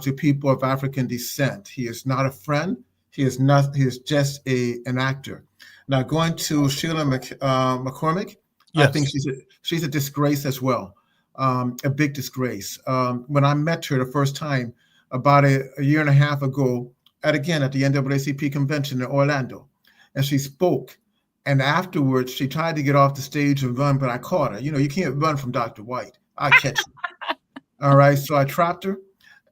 to people of African descent. He is not a friend. He is not. He is just an actor. Now, going to Sheila McCormick, I think Yes. she's a disgrace as well, a big disgrace. When I met her the first time about a year and a half ago, at the NAACP convention in Orlando, and she spoke. And afterwards, she tried to get off the stage and run, but I caught her. You know, you can't run from Dr. White. I catch you. All right. So I trapped her,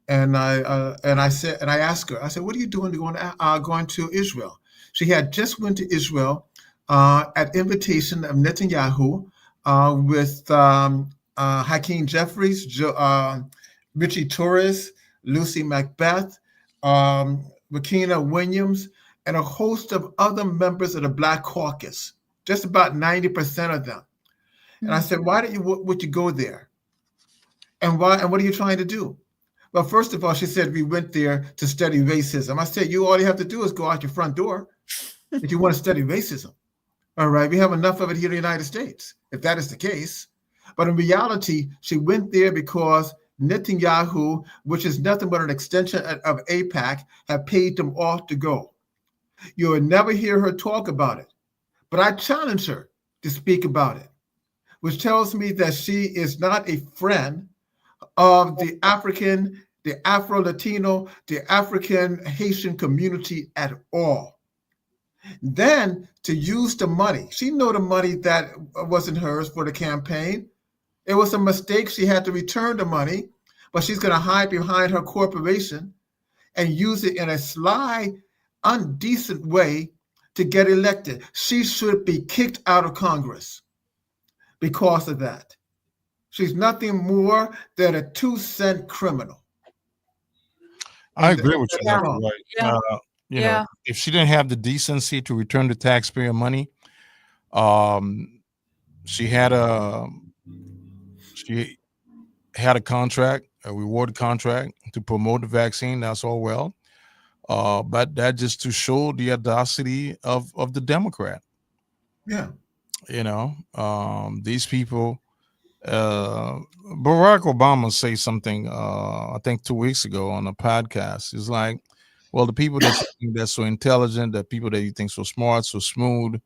and I asked her. I said, "What are you doing going to Israel?" She had just went to Israel at invitation of Netanyahu with Hakeem Jeffries, Richie Torres, Lucy Macbeth, Rakina Williams, and a host of other members of the Black Caucus, just about 90% of them. And I said, why would you go there? And why? And what are you trying to do? Well, first of all, she said we went there to study racism. I said, all you have to do is go out your front door if you want to study racism. All right, we have enough of it here in the United States, if that is the case. But in reality, she went there because Netanyahu, which is nothing but an extension of AIPAC, had paid them off to go. You will never hear her talk about it. But I challenge her to speak about it, which tells me that she is not a friend of the African, the Afro-Latino, the African Haitian community at all. Then to use the money, she knew the money that wasn't hers for the campaign. It was a mistake. She had to return the money, but she's going to hide behind her corporation and use it in a sly, undecent way to get elected. She should be kicked out of Congress because of that. She's nothing more than a 2-cent criminal. I agree with you, Yeah. Dr. White. Yeah. You Yeah. know, if she didn't have the decency to return the taxpayer money, she had a contract, a reward contract to promote the vaccine. That's all well, but that just to show the audacity of the Democrat. Yeah. You know, these people. Barack Obama say something. I think 2 weeks ago on a podcast. It's like, well, the people that you think that's so intelligent, the people that you think so smart, so smooth,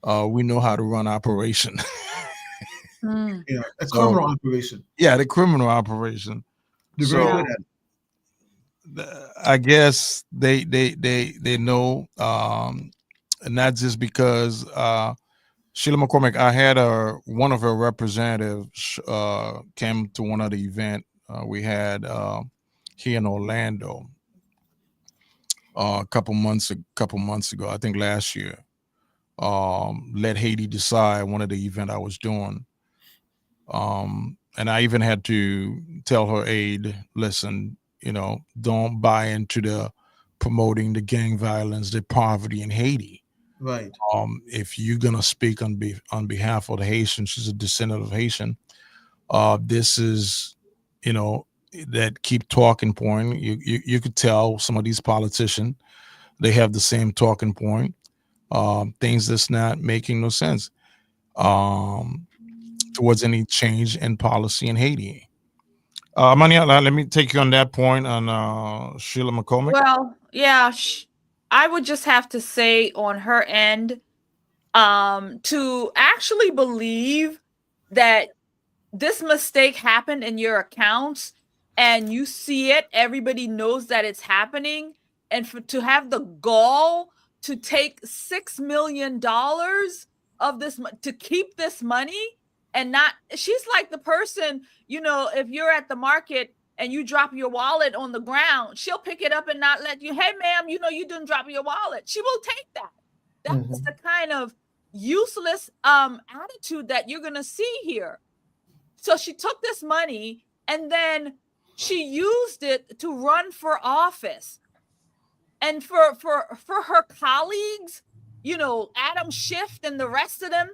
we know how to run operation. Yeah, a So, criminal operation. yeah, the criminal operation. They're very So good at it. I guess they know, not just because Sheila McCormick. I had one of her representatives came to one of the event we had here in Orlando a couple months ago. I think last year. Let Haiti decide, one of the event I was doing. And I even had to tell her aide, listen, don't buy into the promoting the gang violence, the poverty in Haiti. Right. If you're gonna speak on behalf of the Haitians, she's a descendant of Haitian. This is, that keep talking point. You could tell some of these politicians, they have the same talking point. Things that's not making no sense towards any change in policy in Haiti. Amania, let me take you on that point on Sheila McCormick. Well, yeah, I would just have to say on her end, to actually believe that this mistake happened in your accounts and you see it, everybody knows that it's happening, and to have the gall to take $6 million of this to keep this money and not, she's like the person, if you're at the market and you drop your wallet on the ground, she'll pick it up and not let you, hey ma'am, you didn't drop your wallet. She will take that. That's the kind of useless attitude that you're going to see here. So she took this money and then she used it to run for office. And for her colleagues, Adam Schiff and the rest of them,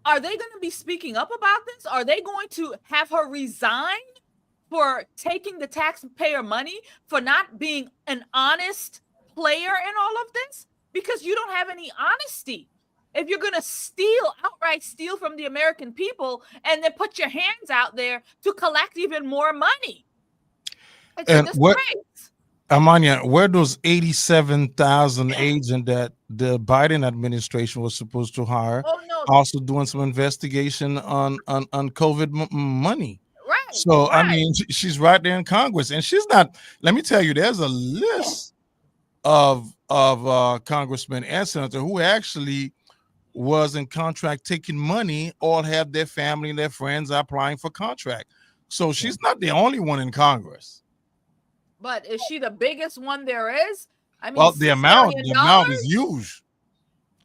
are they going to be speaking up about this? Are they going to have her resign for taking the taxpayer money, for not being an honest player in all of this? Because you don't have any honesty. If you're going to outright steal from the American people and then put your hands out there to collect even more money. It's a And what, disgrace. Amania, where those 87,000 agents that the Biden administration was supposed to hire, Oh no, also doing some investigation on COVID money. right, So I right. mean, she's right there in Congress, and she's not. Let me tell you, there's a list of congressmen and senators who actually was in contract taking money, all have their family and their friends applying for contract. So she's not the only one in Congress. But is she the biggest one there is? I mean, Well, $6 the amount is huge.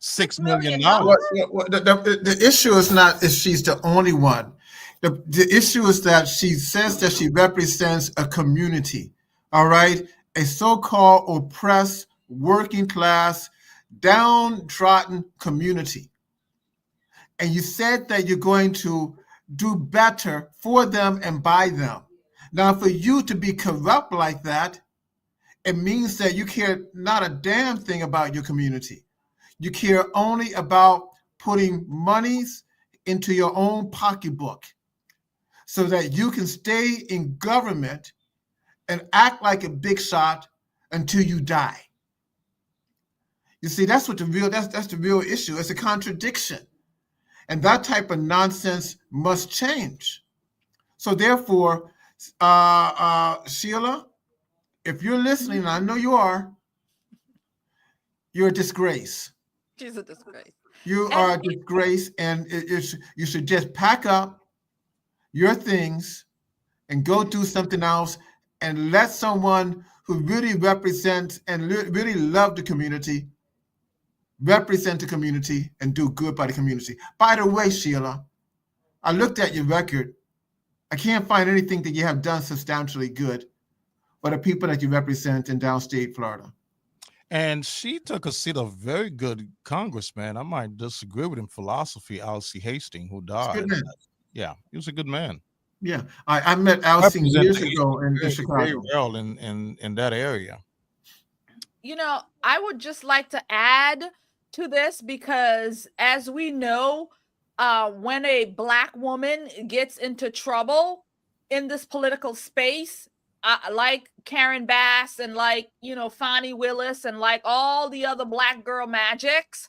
$6 million. The issue is not if she's the only one. The issue is that she says that she represents a community, all right? A so-called oppressed, working class, downtrodden community. And you said that you're going to do better for them and by them. Now, for you to be corrupt like that, it means that you care not a damn thing about your community. You care only about putting monies into your own pocketbook so that you can stay in government and act like a big shot until you die. You see, that's the real issue. It's a contradiction. And that type of nonsense must change. So therefore, Sheila, if you're listening, and I know you are, you're a disgrace. She's a disgrace. You are a disgrace, and you should just pack up your things and go do something else and let someone who really represents and really love the community represent the community and do good by the community. By the way, Sheila, I looked at your record. I can't find anything that you have done substantially good for the people that you represent in downstate Florida. And she took a seat of very good congressman. I might disagree with him. Philosophy, Alcee Hastings, who died. Yeah, he was a good man. Yeah, I met Alcee years ago in Chicago. Very well in that area. You know, I would just like to add to this because, as we know, when a Black woman gets into trouble in this political space, like Karen Bass and like, you know, Fani Willis and like all the other Black girl magics,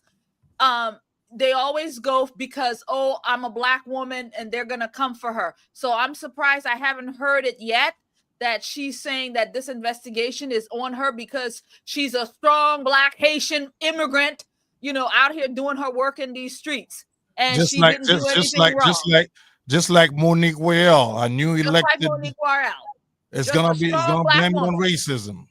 they always go because, oh, I'm a Black woman and they're going to come for her. So I'm surprised I haven't heard it yet that she's saying that this investigation is on her because she's a strong Black Haitian immigrant, you know, out here doing her work in these streets. And just she like, didn't do anything wrong. Just like Monique Wayell, a new elected. Like Monique Wayell. It's gonna blame it on racism.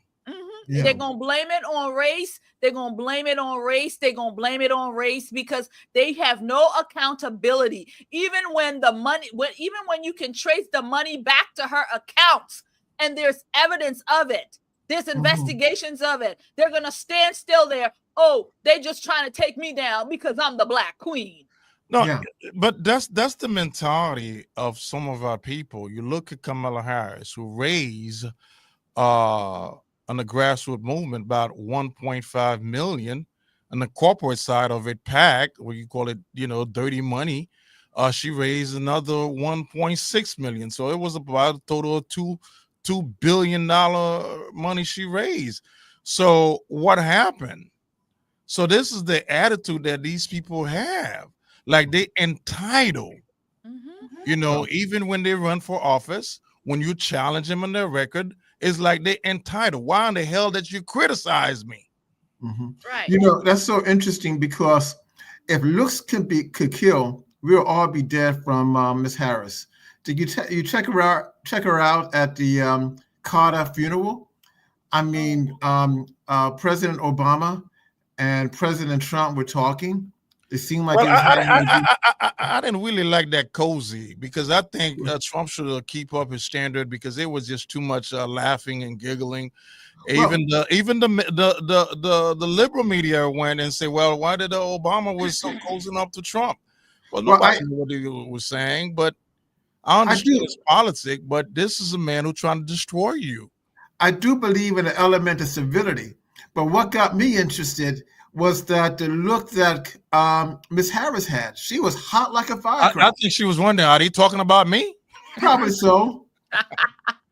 Yeah. They're gonna blame it on race. They're gonna blame it on race. They're gonna blame it on race because they have no accountability. Even when the money, even when you can trace the money back to her accounts, and there's evidence of it, there's investigations of it, they're gonna stand still there. Oh, they just trying to take me down because I'm the Black queen. No, but that's the mentality of some of our people. You look at Kamala Harris, who raised on the grassroots movement about 1.5 million, and the corporate side of it, PAC, where you call it, you know, dirty money, she raised another 1.6 million. So it was about a total of $2 billion money she raised. So what happened? So this is the attitude that these people have. Like they entitled, you know, even when they run for office, when you challenge them on their record, it's like they entitled. Why in the hell did you criticize me? Right. You know, that's so interesting because if looks could kill, we'll all be dead from Miss Harris. Did you check her out at the Carter funeral? I mean, President Obama and President Trump were talking. It seemed like I didn't really like that cozy because I think Trump should keep up his standard because it was just too much laughing and giggling. Even the liberal media went and said, "Well, why did Obama was so cozying up to Trump?" Well, nobody knew what he was saying, but I understand his politics. But this is a man who's trying to destroy you. I do believe in an element of civility, but what got me interested was that the look that Miss Harris had. She was hot like a firecracker. I think she was wondering, are they talking about me? Probably so.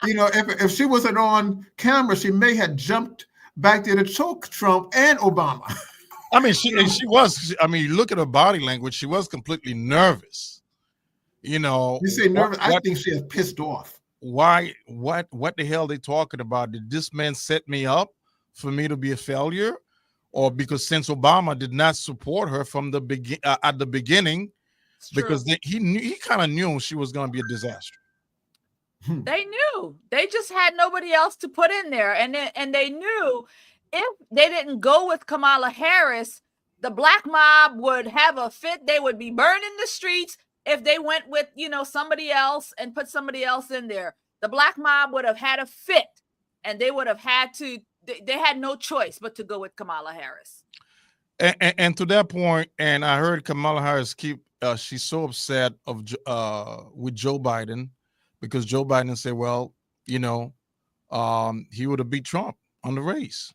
if she wasn't on camera, she may have jumped back there to choke Trump and Obama. I mean, she was. I mean, look at her body language. She was completely nervous. You say nervous. I What, think she is pissed off. why? What the hell are they talking about? Did this man set me up for me to be a failure, or because since Obama did not support her from the at the beginning, because he kind of knew she was going to be a disaster. They knew. They just had nobody else to put in there, and they knew if they didn't go with Kamala Harris, the black mob would have a fit. They would be burning the streets. If they went with somebody else and put somebody else in there, the black mob would have had a fit, and they would have had to. They had no choice but to go with Kamala Harris. And to that point, and I heard Kamala Harris she's so upset with Joe Biden because Joe Biden said, well, he would have beat Trump on the race,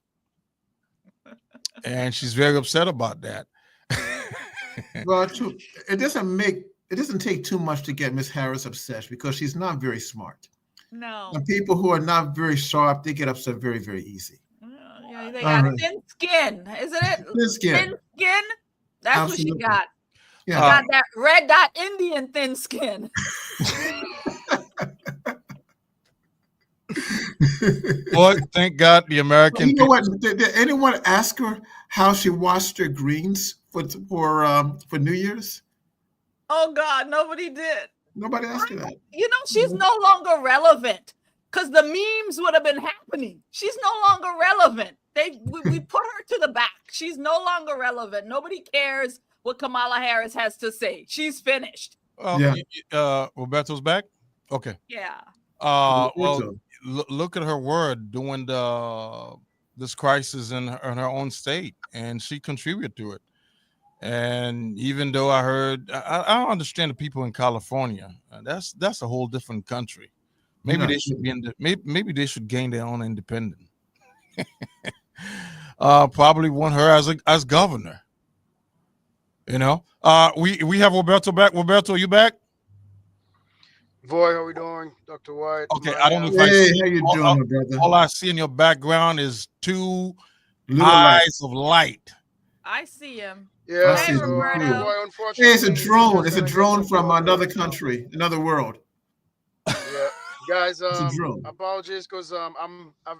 and she's very upset about that. Well, it doesn't take too much to get Miss Harris upset because she's not very smart. No. And people who are not very sharp, they get upset very, very easy. Yeah, they got thin skin, isn't it? Thin skin. Thin skin. That's Absolutely. what she got. Yeah. She got that red dot Indian thin skin. Boy, thank God the American. You know what? Did anyone ask her how she washed her greens for New Year's? Oh God, nobody did. Nobody asked her that. She's no longer relevant because the memes would have been happening. She's no longer relevant. We put her to the back. She's no longer relevant. Nobody cares what Kamala Harris has to say. She's finished. Roberto's back. Okay. Yeah. Well, look at her word during this crisis in her own state, and she contributed to it. And even though I heard, I don't understand the people in California. That's a whole different country. Maybe they should be maybe they should gain their own independence. Probably want her as governor. We have Roberto back. Roberto, are you back? Voy, how we doing, Dr. White? Okay, I don't know if how you doing, brother? All I see in your background is two Little eyes of light. I see him. Yeah, I see him. Roberto. Unfortunately, Hey, it's a drone. It's a drone from another country, another world. Yeah, guys. It's a drone. Apologies because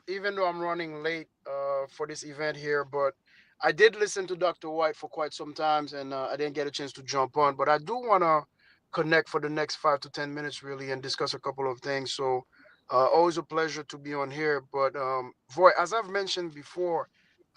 even though I'm running late for this event here, but I did listen to Dr. White for quite some times, and I didn't get a chance to jump on. But I do want to connect for the next 5 to 10 minutes, really, and discuss a couple of things. So, always a pleasure to be on here. But Voy, as I've mentioned before,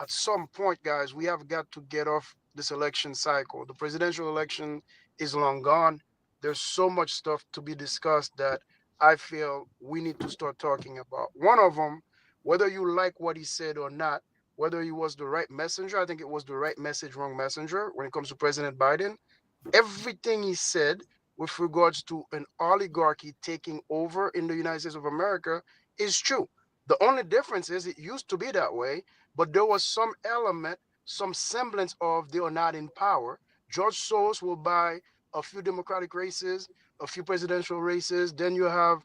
at some point, guys, we have got to get off this election cycle. The presidential election is long gone. There's so much stuff to be discussed that I feel we need to start talking about. One of them, whether you like what he said or not, whether he was the right messenger, I think it was the right message, wrong messenger when it comes to President Biden. Everything he said with regards to an oligarchy taking over in the United States of America is true. The only difference is it used to be that way, but there was some element, some semblance of they are not in power. George Soros will buy a few Democratic races, a few presidential races. Then you have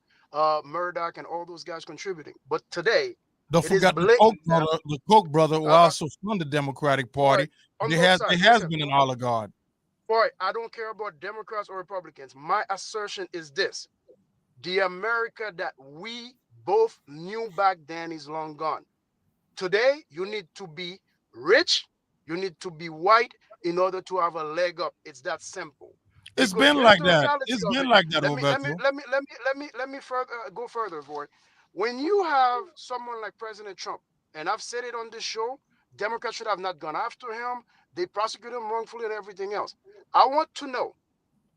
Murdoch and all those guys contributing. But today, don't forget the Koch brother who also funded the Democratic Party. There has been an oligarch. Boy, I don't care about Democrats or Republicans. My assertion is this. The America that we both knew back then is long gone. Today, you need to be rich, you need to be white in order to have a leg up. It's that simple. It's been like that. It's been like that, Roberto. Let me go further, Voy. When you have someone like President Trump, and I've said it on this show, Democrats should have not gone after him. They prosecuted him wrongfully and everything else. I want to know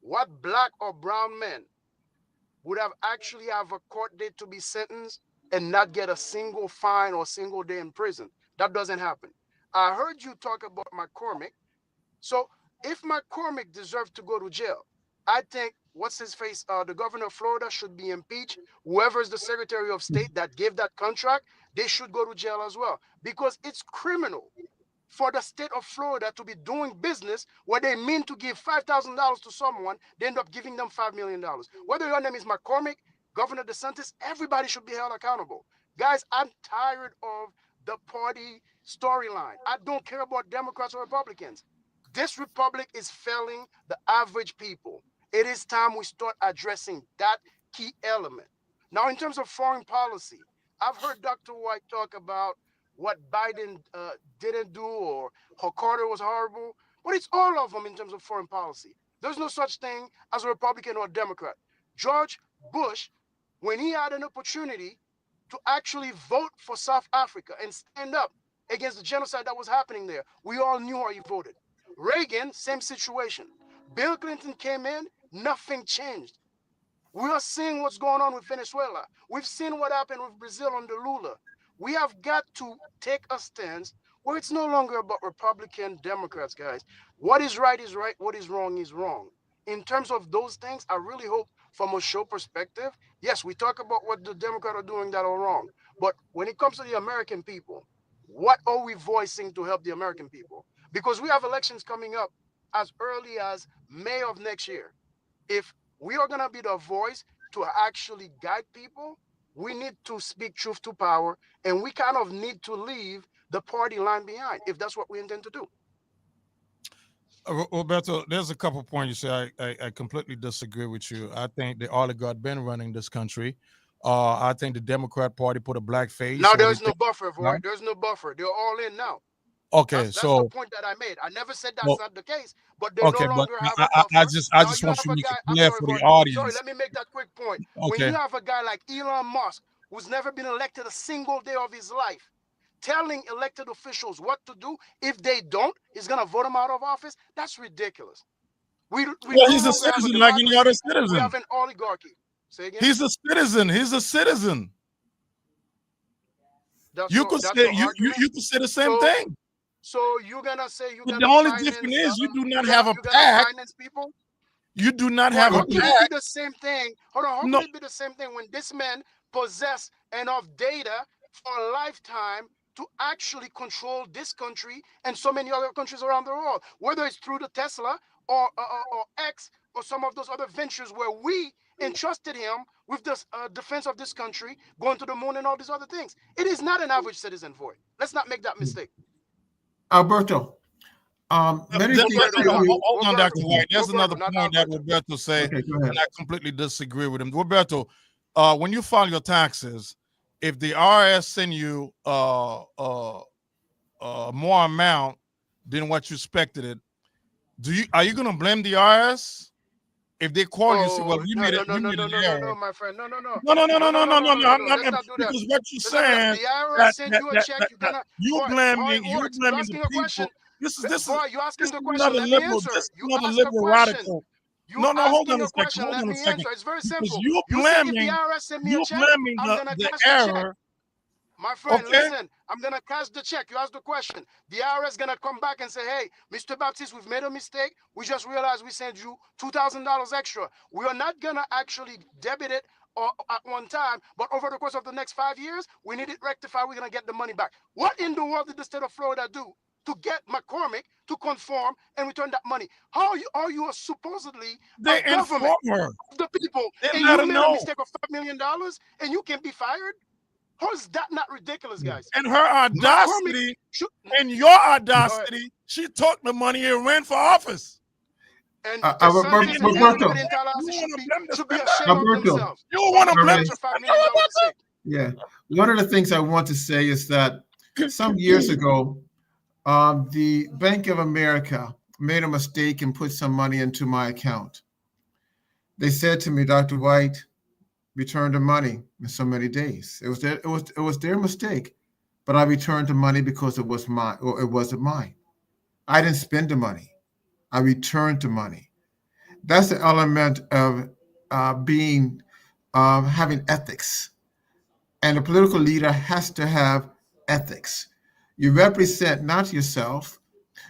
what black or brown men would have actually have a court date to be sentenced and not get a single fine or a single day in prison. That doesn't happen. I heard you talk about McCormick. So if McCormick deserved to go to jail, I think what's his face, the governor of Florida should be impeached. Whoever is the Secretary of State that gave that contract, they should go to jail as well, because it's criminal for the state of Florida to be doing business where they mean to give $5,000 to someone, they end up giving them $5 million. Whether your name is McCormick, Governor DeSantis, everybody should be held accountable. Guys, I'm tired of the party storyline. I don't care about Democrats or Republicans. This republic is failing the average people. It is time we start addressing that key element. Now, in terms of foreign policy, I've heard Dr. White talk about what Biden didn't do or how Carter was horrible, but it's all of them in terms of foreign policy. There's no such thing as a Republican or a Democrat. George Bush, when he had an opportunity to actually vote for South Africa and stand up against the genocide that was happening there, we all knew how he voted. Reagan, same situation. Bill Clinton came in, nothing changed. We are seeing what's going on with Venezuela. We've seen what happened with Brazil under Lula. We have got to take a stance where it's no longer about Republican, Democrats, guys. What is right, what is wrong. In terms of those things, I really hope from a show perspective, yes, we talk about what the Democrats are doing that are wrong. But when it comes to the American people, what are we voicing to help the American people? Because we have elections coming up as early as May of next year. If we are going to be the voice to actually guide people, we need to speak truth to power, and we kind of need to leave the party line behind if that's what we intend to do. Roberto, there's a couple points you say I completely disagree with you. I think the oligarch been running this country. I think the Democrat Party put a black face. Now there's no buffer, Voy. There's no buffer. They're all in now. Okay, that's the point that I made. I never said that's not the case, but they okay, no longer but have a buffer. I just want you to make it clear for the audience. Sorry, let me make that quick point. Okay. When you have a guy like Elon Musk, who's never been elected a single day of his life, telling elected officials what to do, if they don't, he's gonna vote him out of office. That's ridiculous. He's a citizen like any other citizen. We have an oligarchy. Say again? He's a citizen. He's a citizen. You could say the same thing. So you're gonna say you're gonna the only difference is you do not have a PAC. People? You do not have a PAC. How could it be the same thing? Hold on, how could it be the same thing when this man possessed enough data for a lifetime to actually control this country and so many other countries around the world, whether it's through the Tesla or X or some of those other ventures where we entrusted him with the defense of this country, going to the moon and all these other things. It is not an average citizen voice. Let's not make that mistake. Alberto, hold on, Dr. White. There's another point that Roberto said, and I completely disagree with him. Roberto, when you file your taxes, if the IRS send you more amount than what you expected it, are you going to blame the IRS? If they call you and say, well, we made an error. No, my friend. No. Because what you're saying, the IRS send you a check, you're blaming the people. This is you asking the question. Not a liberal. This is not a liberal radical. No, hold on a second. It's very simple. You're blaming the error. My friend, listen, I'm going to cash the check. You asked the question. The IRS is going to come back and say, hey, Mr. Baptiste, we've made a mistake. We just realized we sent you $2,000 extra. We are not going to actually debit it at one time, but over the course of the next 5 years, we need it rectified. We're going to get the money back. What in the world did the state of Florida do to get McCormick to conform and return that money? How are you supposedly a government of the people, and you made a mistake of $5 million and you can be fired? How is that not ridiculous, guys? And her audacity, and your audacity, she took the money and ran for office. And Roberto, should be ashamed of themselves. You want to blame Yeah. One of the things I want to say is that some years ago, the Bank of America made a mistake and put some money into my account. They said to me, Dr. White, return the money in so many days. It was their mistake, but I returned the money because it was mine, or it wasn't mine. I didn't spend the money. I returned the money. That's the element of having ethics, and a political leader has to have ethics. You represent not yourself.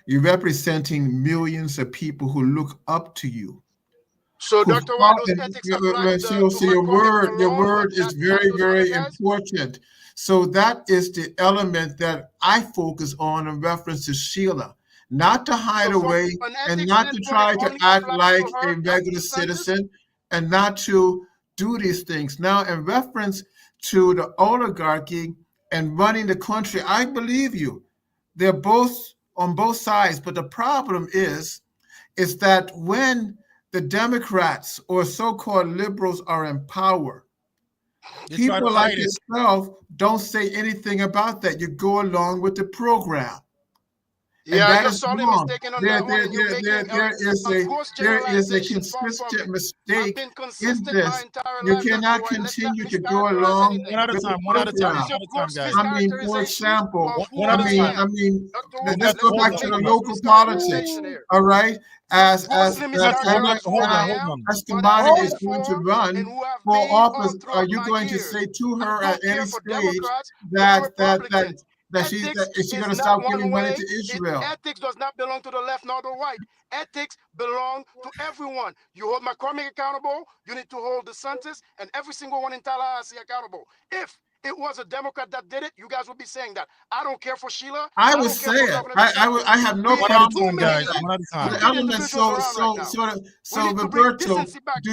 You're representing millions of people who look up to you. So, Dr. White, those ethics your word is very, very important. So that is the element that I focus on in reference to Sheila, not to hide away and not to try to act like a regular citizen, and not to do these things. Now, in reference to the oligarchy and running the country, I believe you. They're both on both sides, but the problem is that when the Democrats or so-called liberals are in power, people like yourself don't say anything about that. You go along with the program. Yeah, you're sorely mistaken on that one. There is a consistent mistake in this. You cannot continue to go along one at a time, guys. I mean, for example, let's go back to the local politics. All right, as Kamala is going to run for office, are you going to say to her at any stage that she's going to stop giving money to Israel? Ethics does not belong to the left nor the right. Ethics belong to everyone. You hold McCormick accountable. You need to hold DeSantis and every single one in Tallahassee accountable. If it was a Democrat that did it, you guys would be saying that. I don't care for Sheila. I would say it. I have no problem, guys. So Roberto, do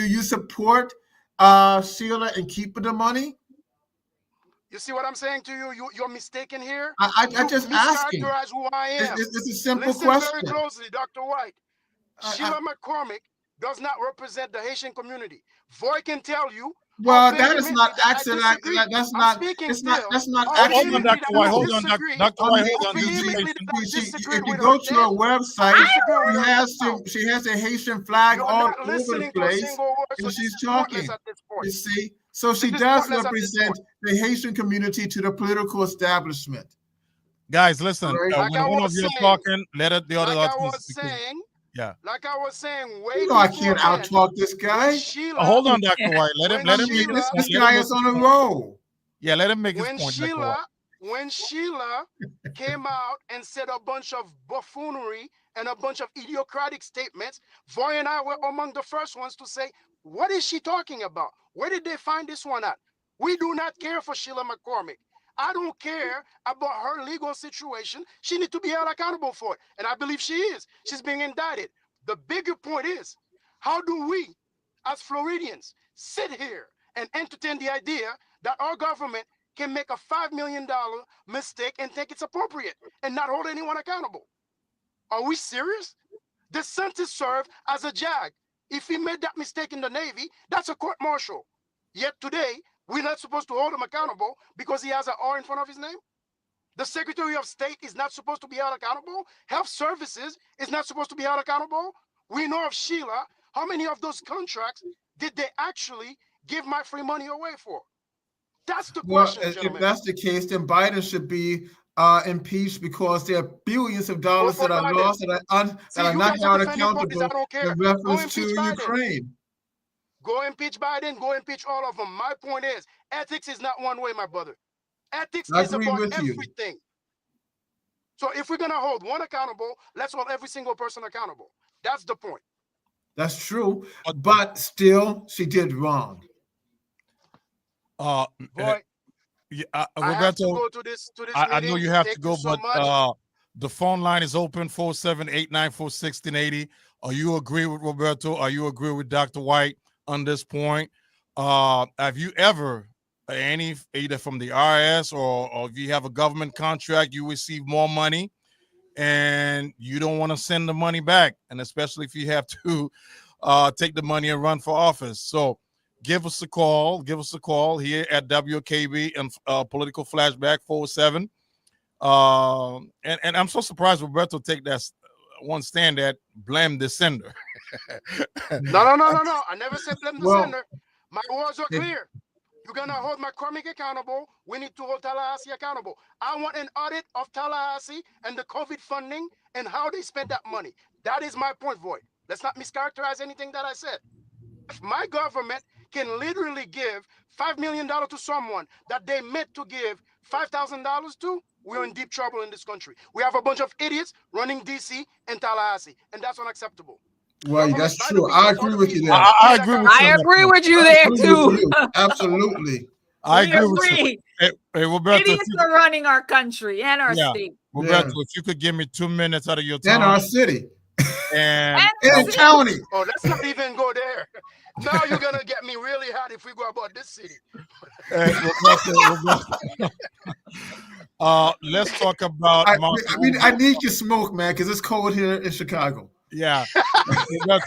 you support Sheila in keeping the money? You see what I'm saying to you? You're mistaken here. I just asking. Who I am. It's a simple Listen question. very closely, Dr. White. Sheila McCormick does not represent the Haitian community. Voy can tell you. Well, that is not actually. That's not. That's not actually. Hold on, Dr. White. Hold on, Dr. White. Hold on. If you go to her website, she has a Haitian flag all over the place, and she's talking. You see, so she does represent the Haitian community to the political establishment. Guys, listen. When one of you are talking, let the other speak. Yeah. Like I was saying, I can't out-talk this guy. Hold on, Dr. White. Let him this guy is on a roll. Yeah, let him make his point. When Sheila came out and said a bunch of buffoonery and a bunch of idiocratic statements, Voy and I were among the first ones to say, what is she talking about? Where did they find this one at? We do not care for Sheila McCormick. I don't care about her legal situation. She needs to be held accountable for it. And I believe she is. She's being indicted. The bigger point is, how do we, as Floridians, sit here and entertain the idea that our government can make a $5 million mistake and think it's appropriate and not hold anyone accountable? Are we serious? DeSantis served as a JAG. If he made that mistake in the Navy, that's a court-martial. Yet today, we're not supposed to hold him accountable because he has an R in front of his name. The Secretary of State is not supposed to be held accountable. Health Services is not supposed to be held accountable. We know of Sheila. How many of those contracts did they actually give my free money away for? That's the question, if that's the case, then Biden should be impeached because there are billions of dollars that are lost that are not held accountable in reference to Ukraine. Go impeach Biden, go impeach all of them. My point is, ethics is not one way, my brother. Ethics is about everything. So if we're going to hold one accountable, let's hold every single person accountable. That's the point. That's true. But still, she did wrong. Roberto, I have to go to this I know you have to go, but the phone line is open, 478-946-1680. Are you agree with Roberto? Are you agree with Dr. White on this point? Have you ever, either from the IRS or if you have a government contract, you receive more money and you don't want to send the money back, and especially if you have to take the money and run for office? So give us a call. Give us a call here at WOKB and Political Flashback 407. And I'm so surprised Roberto take that one stand that blame the sender. No. I never said blame the sender. My words are clear. You're going to hold McCormick accountable. We need to hold Tallahassee accountable. I want an audit of Tallahassee and the COVID funding and how they spent that money. That is my point, Voy. Let's not mischaracterize anything that I said. If my government can literally give $5 million to someone that they meant to give $5,000 to, we're in deep trouble in this country. We have a bunch of idiots running DC and Tallahassee, and that's unacceptable. Well, that's true. I agree with you there. I agree with you. I agree with you there too. Absolutely. I agree with you. Hey, Roberto, idiots are running our country and our state. Roberto, if you could give me 2 minutes out of your time. And our city. And our county. Oh, let's not even go there. Now you're gonna get me really hot if we go about this city. Hey, let's talk about I need your smoke, man, because it's cold here in Chicago. Yeah.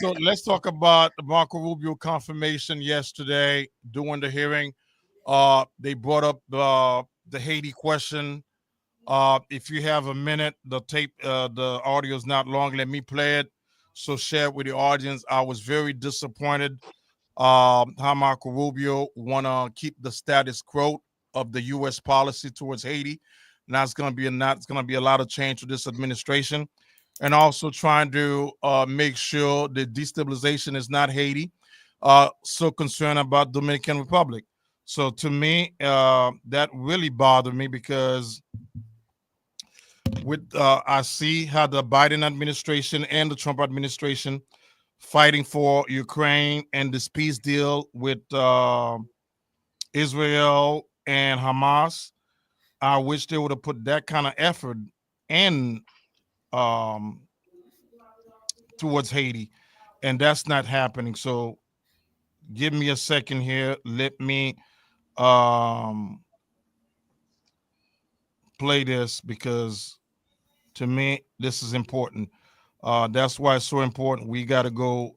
So let's talk about Marco Rubio confirmation yesterday during the hearing. They brought up the Haiti question. If you have a minute, the tape, the audio is not long. Let me play it. So share it with the audience. I was very disappointed how Marco Rubio want to keep the status quo of the U.S. policy towards Haiti. Now it's going to be a lot of change to this administration, and also trying to make sure the destabilization is not Haiti. So concerned about Dominican Republic. So to me, that really bothered me because I see how the Biden administration and the Trump administration fighting for Ukraine and this peace deal with Israel and Hamas. I wish they would have put that kind of effort in towards Haiti, and that's not happening. So give me a second here. Let me play this because to me this is important. That's why it's so important. We got to go.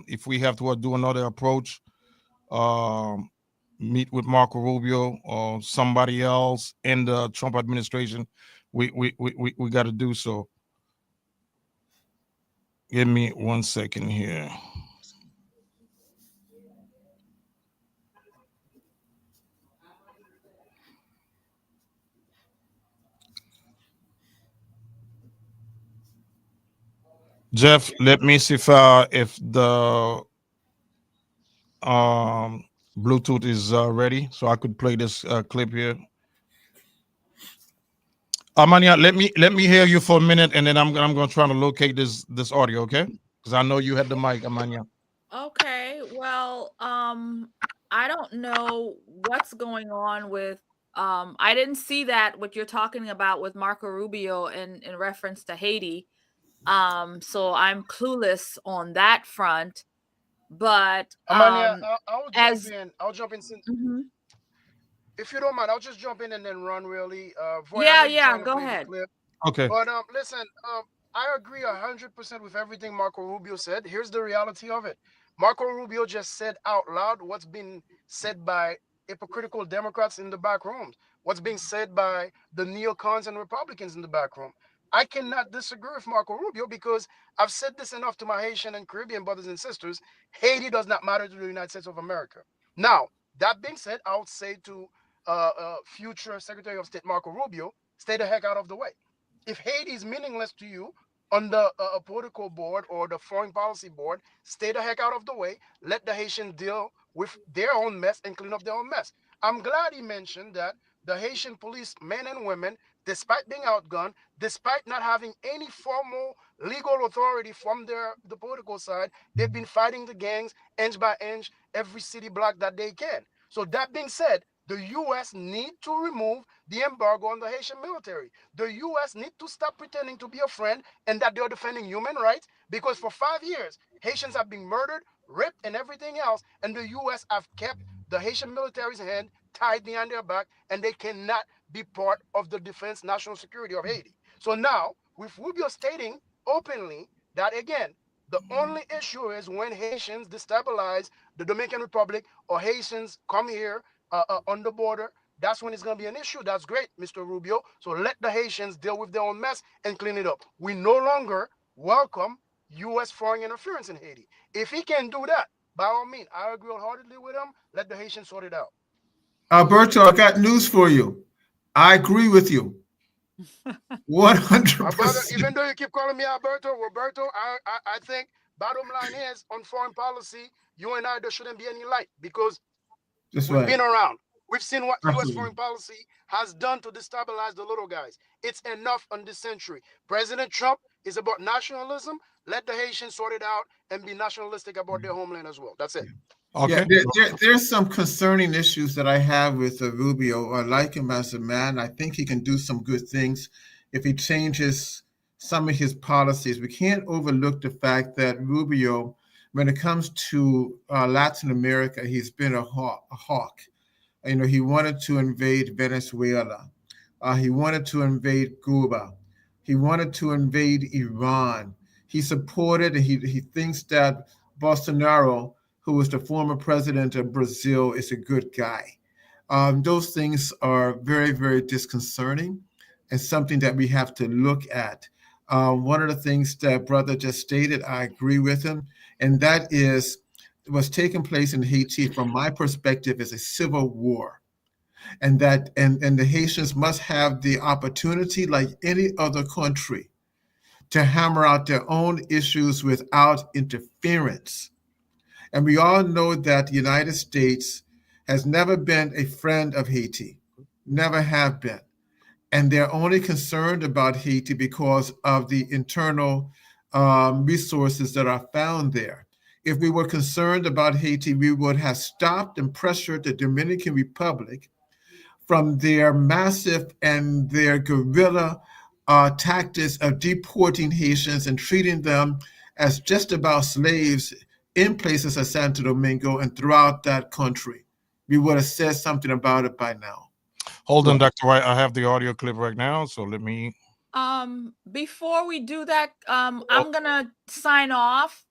If we have to do another approach, meet with Marco Rubio or somebody else in the Trump administration, we got to do so. Give me 1 second here. Jeff, let me see if the Bluetooth is ready, so I could play this clip here. Amania, let me hear you for a minute, and then I'm going to try to locate this audio, okay? Because I know you had the mic, Amania. Okay. Well, I don't know what's going on with I didn't see that what you're talking about with Marco Rubio in reference to Haiti. So I'm clueless on that front. But Amania, I'll as jump in. I'll jump in since, Mhm. if you don't mind, I'll just jump in and then run really. Voy, I Yeah, know you're yeah, trying to go play the ahead. clip. Okay. But listen, I agree 100% with everything Marco Rubio said. Here's the reality of it. Marco Rubio just said out loud what's been said by hypocritical Democrats in the back rooms, what's being said by the neocons and Republicans in the back room. I cannot disagree with Marco Rubio because I've said this enough to my Haitian and Caribbean brothers and sisters. Haiti does not matter to the United States of America. Now, that being said, I would say to future Secretary of State Marco Rubio, stay the heck out of the way. If Haiti is meaningless to you on the political board or the foreign policy board, stay the heck out of the way. Let the Haitians deal with their own mess and clean up their own mess. I'm glad he mentioned that the Haitian police, men and women, despite being outgunned, despite not having any formal legal authority from the political side, they've been fighting the gangs inch by inch, every city block that they can. So that being said, the U.S. need to remove the embargo on the Haitian military. The U.S. need to stop pretending to be a friend and that they're defending human rights, because for 5 years, Haitians have been murdered, raped, and everything else, and the U.S. have kept the Haitian military's hand tied behind their back, and they cannot be part of the defense national security of Haiti. So now, with Rubio stating openly that, again, the only issue is when Haitians destabilize the Dominican Republic or Haitians come here on the border. That's when it's going to be an issue. That's great, Mr. Rubio. So let the Haitians deal with their own mess and clean it up. We no longer welcome U.S. foreign interference in Haiti. If he can do that, by all means, I agree wholeheartedly with him. Let the Haitians sort it out. Alberto, I got news for you. I agree with you. 100%. Brother, even though you keep calling me Roberto, I think bottom line is on foreign policy, you and I, there shouldn't be any light because That's we've right. been around. We've seen what U.S. Absolutely. foreign policy has done to destabilize the little guys. It's enough on this century. President Trump is about nationalism. Let the Haitians sort it out and be nationalistic about their homeland as well. That's it. Okay. Yeah, there's some concerning issues that I have with Rubio. I like him as a man. I think he can do some good things if he changes some of his policies. We can't overlook the fact that Rubio when it comes to Latin America, he's been a hawk. You know, he wanted to invade Venezuela. He wanted to invade Cuba. He wanted to invade Iran. He supported, and he thinks that Bolsonaro, who was the former president of Brazil, is a good guy. Those things are very, very disconcerting and something that we have to look at. One of the things that brother just stated, I agree with him, and that is what's taking place in Haiti, from my perspective, is a civil war. And that and the Haitians must have the opportunity, like any other country, to hammer out their own issues without interference. And we all know that the United States has never been a friend of Haiti, never have been. And they're only concerned about Haiti because of the internal resources that are found there. If we were concerned about Haiti, we would have stopped and pressured the Dominican Republic from their massive and their guerrilla tactics of deporting Haitians and treating them as just about slaves in places like Santo Domingo and throughout that country. We would have said something about it by now. Hold on, Dr. White. I have the audio clip right now, so let me. Before we do that, I'm gonna sign off.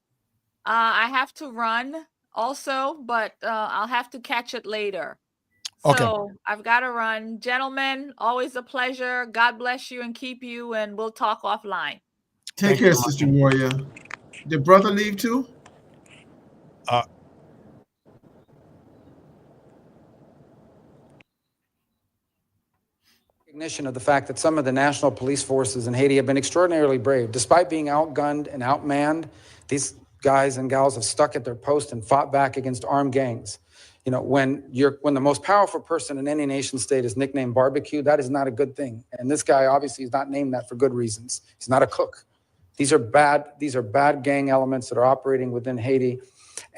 I have to run also, but I'll have to catch it later. Okay. So I've got to run. Gentlemen, always a pleasure. God bless you and keep you, and we'll talk offline. Take care, Sister Warrior. Did brother leave too? Recognition of the fact that some of the national police forces in Haiti have been extraordinarily brave. Despite being outgunned and outmanned, these guys and gals have stuck at their post and fought back against armed gangs. You know, when the most powerful person in any nation state is nicknamed barbecue, that is not a good thing. And this guy obviously is not named that for good reasons. He's not a cook. These are bad gang elements that are operating within Haiti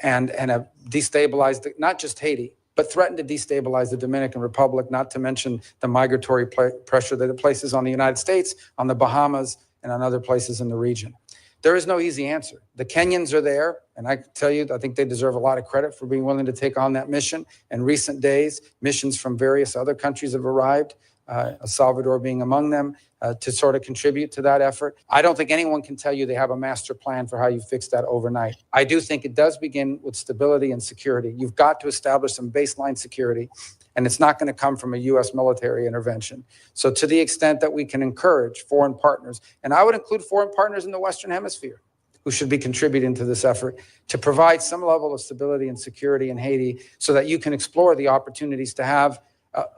and have destabilized not just Haiti, but threatened to destabilize the Dominican Republic, not to mention the migratory pressure that it places on the United States, on the Bahamas, and on other places in the region. There is no easy answer. The Kenyans are there, and I can tell you, I think they deserve a lot of credit for being willing to take on that mission. In recent days, missions from various other countries have arrived, El Salvador being among them, to sort of contribute to that effort. I don't think anyone can tell you they have a master plan for how you fix that overnight. I do think it does begin with stability and security. You've got to establish some baseline security, and it's not going to come from a U.S. military intervention. So to the extent that we can encourage foreign partners, and I would include foreign partners in the Western Hemisphere, who should be contributing to this effort to provide some level of stability and security in Haiti so that you can explore the opportunities to have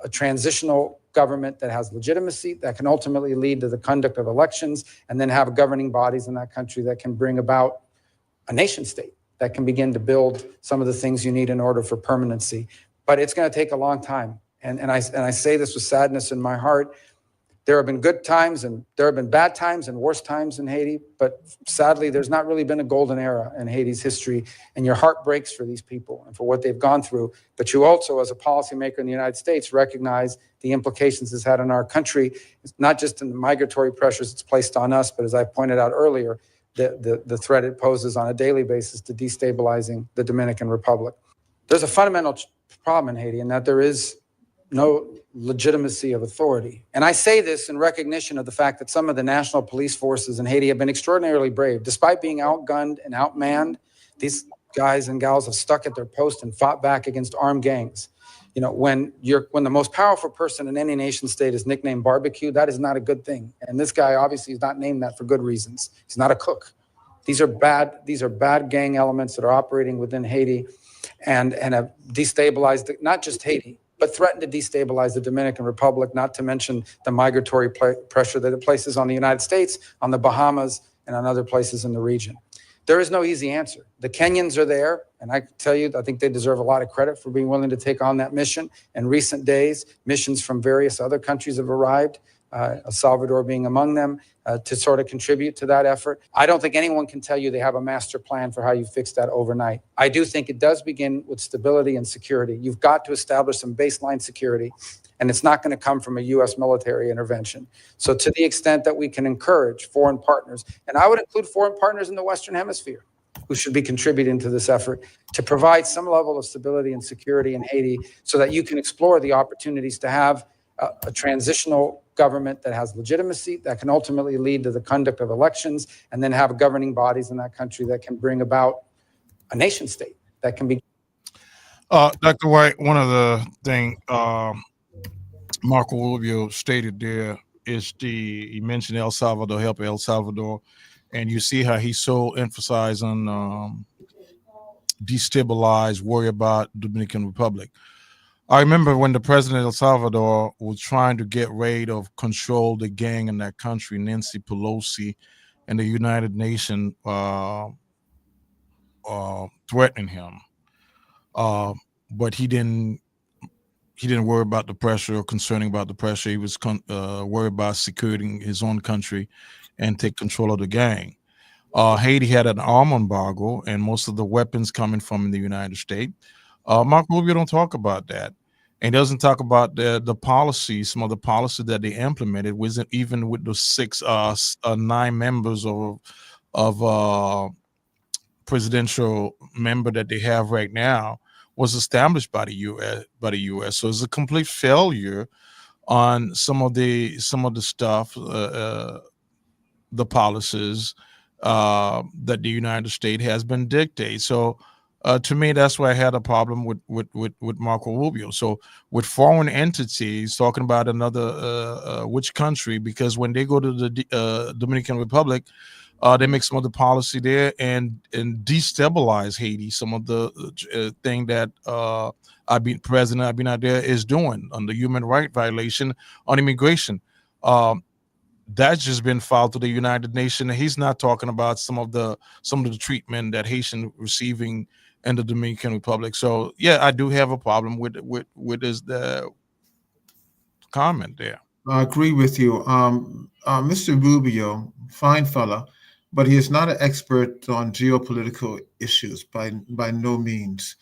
a transitional government that has legitimacy, that can ultimately lead to the conduct of elections, and then have governing bodies in that country that can bring about a nation state that can begin to build some of the things you need in order for permanency. But it's going to take a long time. And I say this with sadness in my heart. There have been good times and there have been bad times and worse times in Haiti, but sadly, there's not really been a golden era in Haiti's history, and your heart breaks for these people and for what they've gone through. But you also, as a policymaker in the United States, recognize the implications it's had on our country, not just in the migratory pressures it's placed on us, but as I pointed out earlier, the threat it poses on a daily basis to destabilizing the Dominican Republic. There's a fundamental problem in Haiti in that there is no legitimacy of authority. And I say this in recognition of the fact that some of the national police forces in Haiti have been extraordinarily brave. Despite being outgunned and outmanned, these guys and gals have stuck at their post and fought back against armed gangs. You know, when the most powerful person in any nation state is nicknamed barbecue, that is not a good thing. And this guy obviously is not named that for good reasons. He's not a cook. These are bad gang elements that are operating within Haiti and have destabilized not just Haiti, but threatened to destabilize the Dominican Republic, not to mention the migratory pressure that it places on the United States, on the Bahamas, and on other places in the region. There is no easy answer. The Kenyans are there, and I can tell you, I think they deserve a lot of credit for being willing to take on that mission. In recent days, missions from various other countries have arrived, El Salvador being among them, to sort of contribute to that effort. I don't think anyone can tell you they have a master plan for how you fix that overnight. I do think it does begin with stability and security. You've got to establish some baseline security, and it's not going to come from a U.S. military intervention. So to the extent that we can encourage foreign partners, and I would include foreign partners in the Western Hemisphere, who should be contributing to this effort to provide some level of stability and security in Haiti so that you can explore the opportunities to have a transitional government that has legitimacy, that can ultimately lead to the conduct of elections, and then have governing bodies in that country that can bring about a nation state that can be. Dr. White, one of the things Marco Rubio stated there is he mentioned El Salvador, help El Salvador, and you see how he's so emphasized on destabilize, worry about Dominican Republic. I remember when the president of El Salvador was trying to get rid of control the gang in that country, Nancy Pelosi, and the United Nations threatening him. But he didn't worry about the pressure or concerning about the pressure. He was worried about securing his own country and take control of the gang. Haiti had an arm embargo and most of the weapons coming from the United States. Mark Rubio don't talk about that. And doesn't talk about the policies, some of the policies that they implemented, even with the 9 members of presidential member that they have right now was established by the U.S. So it's a complete failure on some of the stuff, the policies that the United States has been dictated. So to me, that's why I had a problem with Marco Rubio. So with foreign entities talking about another which country, because when they go to the Dominican Republic, they make some of the policy there and destabilize Haiti. Some of the thing that President Abinader is doing on the human right violation on immigration. That's just been filed to the United Nations. He's not talking about some of the treatment that Haitian receiving in the Dominican Republic. So yeah, I do have a problem with the comment there. I agree with you. Mr. Rubio, fine fella, but he is not an expert on geopolitical issues by no means.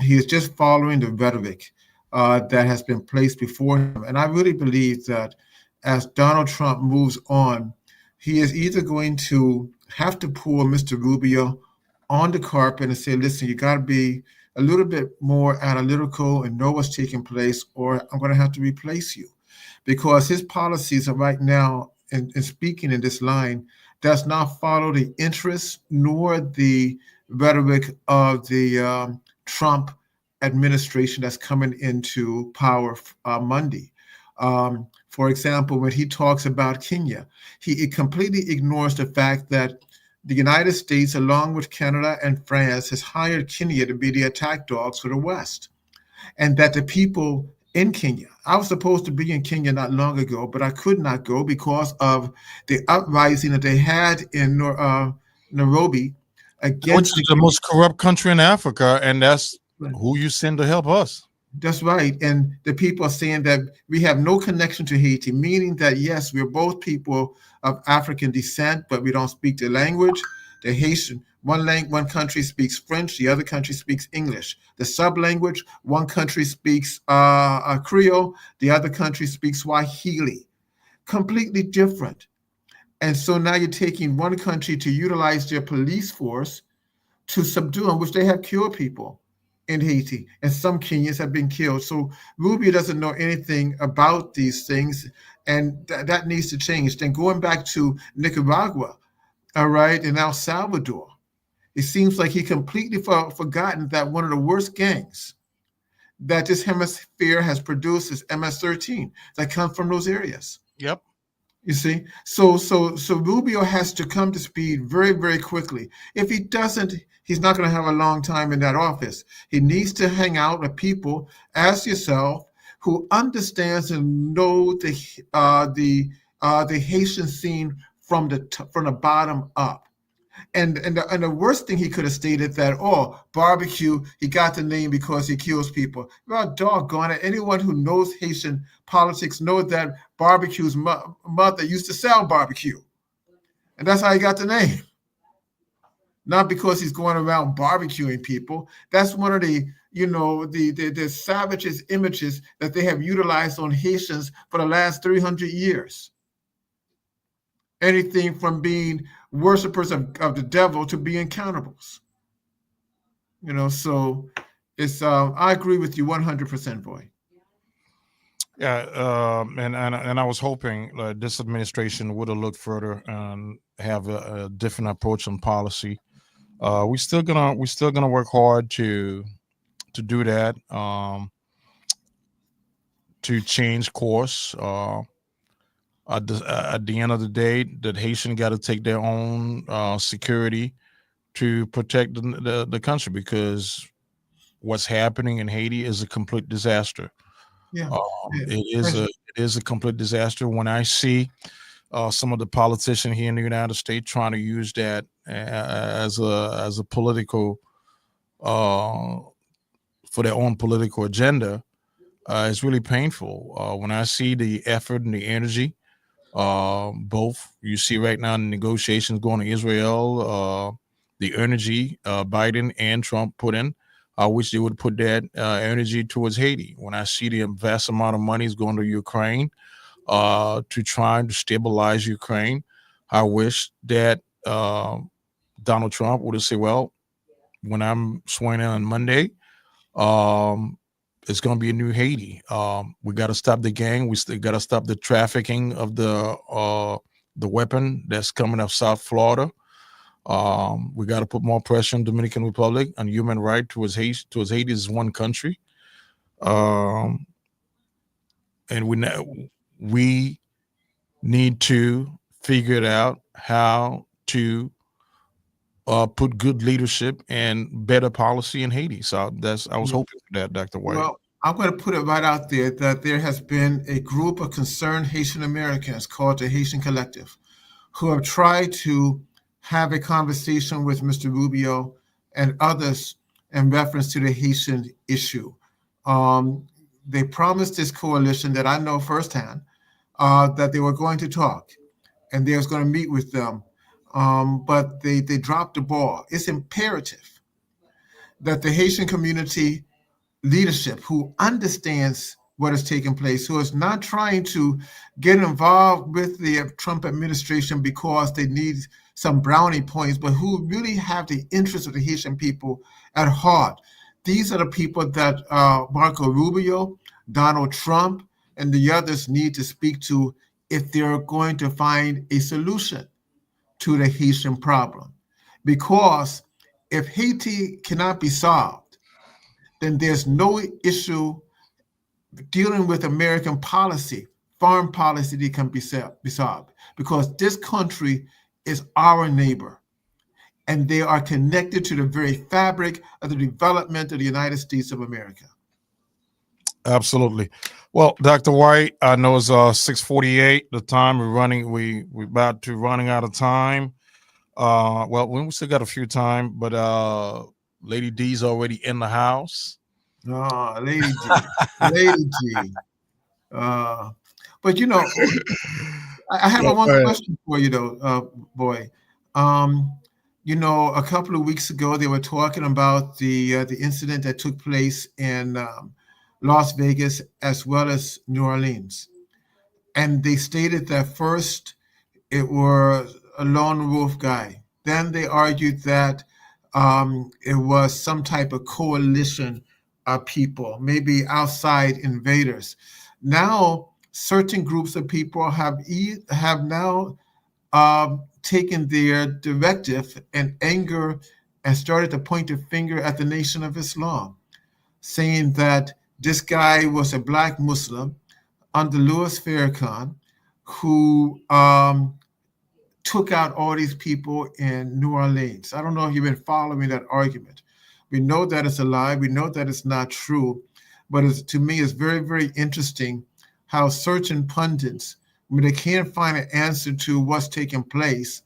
He is just following the rhetoric that has been placed before him. And I really believe that as Donald Trump moves on, he is either going to have to pull Mr. Rubio on the carpet and say, listen, you got to be a little bit more analytical and know what's taking place, or I'm going to have to replace you. Because his policies are right now, in speaking in this line, does not follow the interests nor the rhetoric of the Trump administration that's coming into power Monday. For example, when he talks about Kenya, he completely ignores the fact that the United States, along with Canada and France, has hired Kenya to be the attack dogs for the West. And that the people in Kenya, I was supposed to be in Kenya not long ago, but I could not go because of the uprising that they had in Nairobi against. Which is the most corrupt country in Africa, and that's who you send to help us. That's right. And the people are saying that we have no connection to Haiti, meaning that, yes, we're both people of African descent, but we don't speak the language. The Haitian, one country speaks French, the other country speaks English. The sub-language, one country speaks Creole, the other country speaks Swahili. Completely different. And so now you're taking one country to utilize their police force to subdue them, which they have killed people in Haiti, and some Kenyans have been killed. So Rubio doesn't know anything about these things, and that needs to change. Then going back to Nicaragua, all right, and El Salvador, it seems like he completely forgotten that one of the worst gangs that this hemisphere has produced is MS-13 that come from those areas. Yep. You see, so Rubio has to come to speed very, very quickly. If he doesn't, he's not going to have a long time in that office. He needs to hang out with people as yourself who understands and know the Haitian scene from the bottom up. And the worst thing he could have stated that, barbecue, he got the name because he kills people. Well, doggone it. Anyone who knows Haitian politics knows that barbecue's mother used to sell barbecue. And that's how he got the name. Not because he's going around barbecuing people. That's one of the savage's images that they have utilized on Haitians for the last 300 years. Anything from being worshipers of the devil to be incountables. So it's I agree with you 100%, boy. Yeah, and I was hoping this administration would have looked further and have a different approach on policy. We're still gonna work hard to do that, to change course. At the end of the day, the Haitian got to take their own security to protect the country, because what's happening in Haiti is a complete disaster. Yeah. It is a complete disaster. When I see some of the politicians here in the United States trying to use that as a political for their own political agenda, it's really painful. When I see the effort and the energy, both you see right now in the negotiations going to Israel, the energy Biden and Trump put in. I wish they would put that energy towards Haiti. When I see the vast amount of money is going to Ukraine to try to stabilize Ukraine, I wish that Donald Trump would have said, well, when I'm sworn in on Monday, it's going to be a new Haiti. We got to stop the gang. We still got to stop the trafficking of the weapon that's coming out of South Florida. We got to put more pressure on Dominican Republic on human right towards Haiti. Haiti is one country, and we need to figure it out how to put good leadership and better policy in Haiti. So I was hoping for that, Dr. White. Well, I'm going to put it right out there that there has been a group of concerned Haitian Americans called the Haitian Collective who have tried to have a conversation with Mr. Rubio and others in reference to the Haitian issue. They promised this coalition that I know firsthand that they were going to talk and they was going to meet with them. But they dropped the ball. It's imperative that the Haitian community leadership who understands what is taking place, who is not trying to get involved with the Trump administration because they need some brownie points, but who really have the interests of the Haitian people at heart. These are the people that Marco Rubio, Donald Trump, and the others need to speak to if they're going to find a solution to the Haitian problem. Because if Haiti cannot be solved, then there's no issue dealing with American policy, foreign policy that can be solved. Because this country is our neighbor, and they are connected to the very fabric of the development of the United States of America. Absolutely. Well, Dr. White, I know it's 6:48. The time we're about to running out of time. Well, we still got a few time, but Lady D's already in the house. Oh, Lady D, Lady G. But I have one question for you though, boy. A couple of weeks ago they were talking about the incident that took place in Las Vegas as well as New Orleans, and they stated that first it was a lone wolf guy. Then they argued that it was some type of coalition of people, maybe outside invaders. Now, certain groups of people have now taken their directive and anger and started to point a finger at the Nation of Islam, saying that this guy was a black Muslim under Louis Farrakhan who took out all these people in New Orleans. I don't know if you've been following that argument. We know that it's a lie. We know that it's not true. But to me, it's very, very interesting how certain pundits, when they can't find an answer to what's taking place,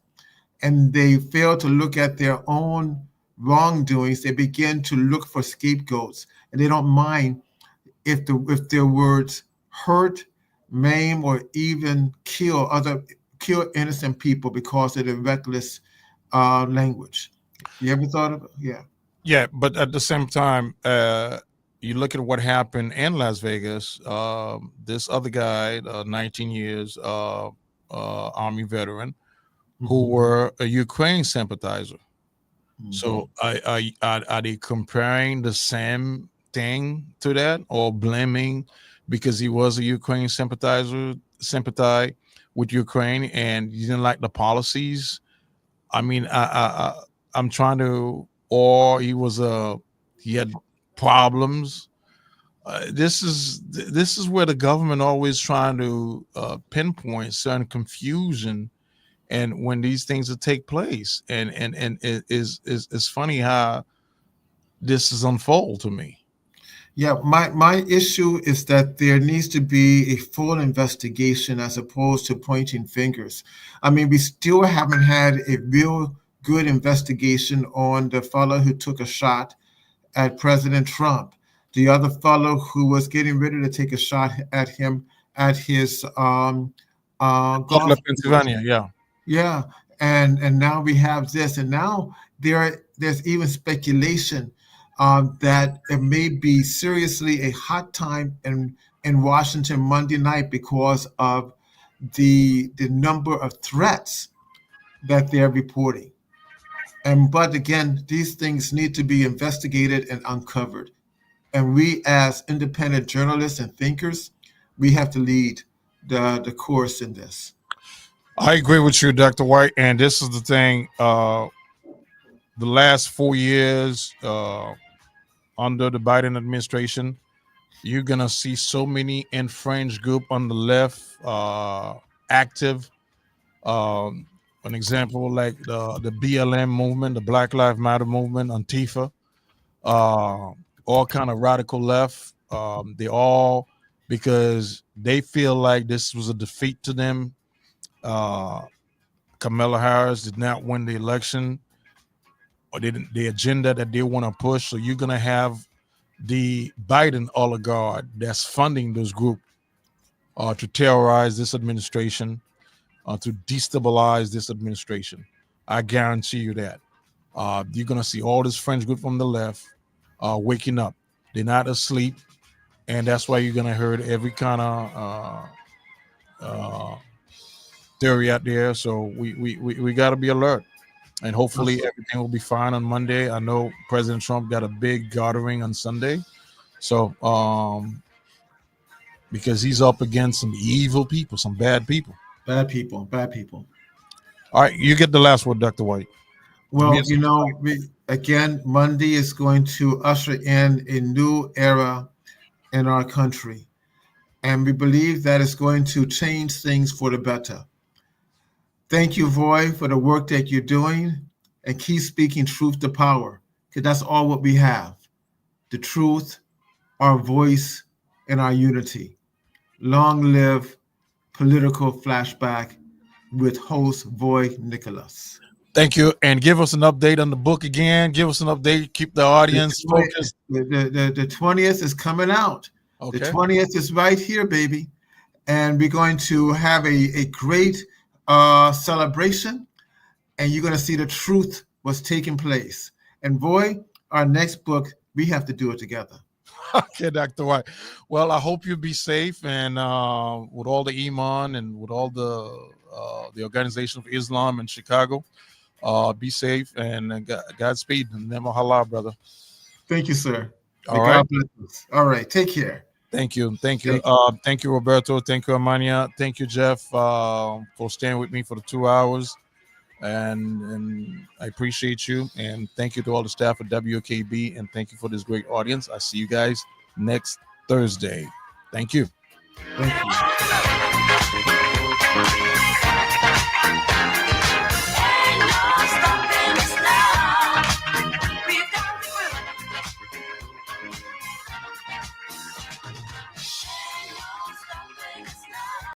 and they fail to look at their own wrongdoings, they begin to look for scapegoats, and they don't mind if their words hurt, maim, or even kill innocent people because of the reckless language. You ever thought of it? Yeah. Yeah, but at the same time, you look at what happened in Las Vegas. This other guy, 19 years, Army veteran, who were a Ukraine sympathizer. Mhm. So are they comparing the same thing to that, or blaming because he was a Ukraine sympathize with Ukraine and you didn't like the policies? I mean, I'm trying to, or he had problems. This is where the government always trying to pinpoint certain confusion, and when these things will take place, and it is it's funny how this is unfold to me. Yeah, my issue is that there needs to be a full investigation as opposed to pointing fingers. I mean, we still haven't had a real good investigation on the fellow who took a shot at President Trump, the other fellow who was getting ready to take a shot at him at his golf course. Pennsylvania, yeah. Yeah, and now we have this, and now there's even speculation that it may be seriously a hot time in Washington Monday night because of the number of threats that they're reporting. And but again, these things need to be investigated and uncovered. And we, as independent journalists and thinkers, we have to lead the course in this. I agree with you, Dr. White. And this is the thing. The last 4 years under the Biden administration, you're gonna see so many infringed group on the left active. An example like the BLM movement, the Black Lives Matter movement, Antifa, all kind of radical left. They all, because they feel like this was a defeat to them. Kamala Harris did not win the election, or the agenda that they want to push. So you're gonna have the Biden oligarch that's funding this group to terrorize this administration, to destabilize this administration. I guarantee you that. You're gonna see all this French group from the left waking up. They're not asleep, and that's why you're gonna hear every kind of theory out there. So we got to be alert, and hopefully everything will be fine on Monday. I know President Trump got a big gathering on Sunday, so because he's up against some evil people, some bad people. Bad people. All right, you get the last word, Dr. White. Well, again, Monday is going to usher in a new era in our country. And we believe that it's going to change things for the better. Thank you, Voy, for the work that you're doing, and keep speaking truth to power, because that's all what we have. The truth, our voice, and our unity. Long live Political Flashback with host Voy Nikolas. Thank you. And give us an update on the book again. Give us an update. Keep the audience focused. The 20th is coming out. Okay. The 20th is right here, baby. And we're going to have a great celebration. And you're going to see the truth what's taking place. And boy, our next book, we have to do it together. Okay, Dr. White. Well, I hope you be safe, and with all the Iman and with all the Organization of Islam in Chicago, be safe and Godspeed. And never halal, brother. Thank you, sir. All right. God bless us. All right. Take care. Thank you. Thank you, Roberto. Thank you, Amania. Thank you, Jeff, for staying with me for the 2 hours. And I appreciate you. And thank you to all the staff at WOKB. And thank you for this great audience. I see you guys next Thursday. Thank you. Thank you.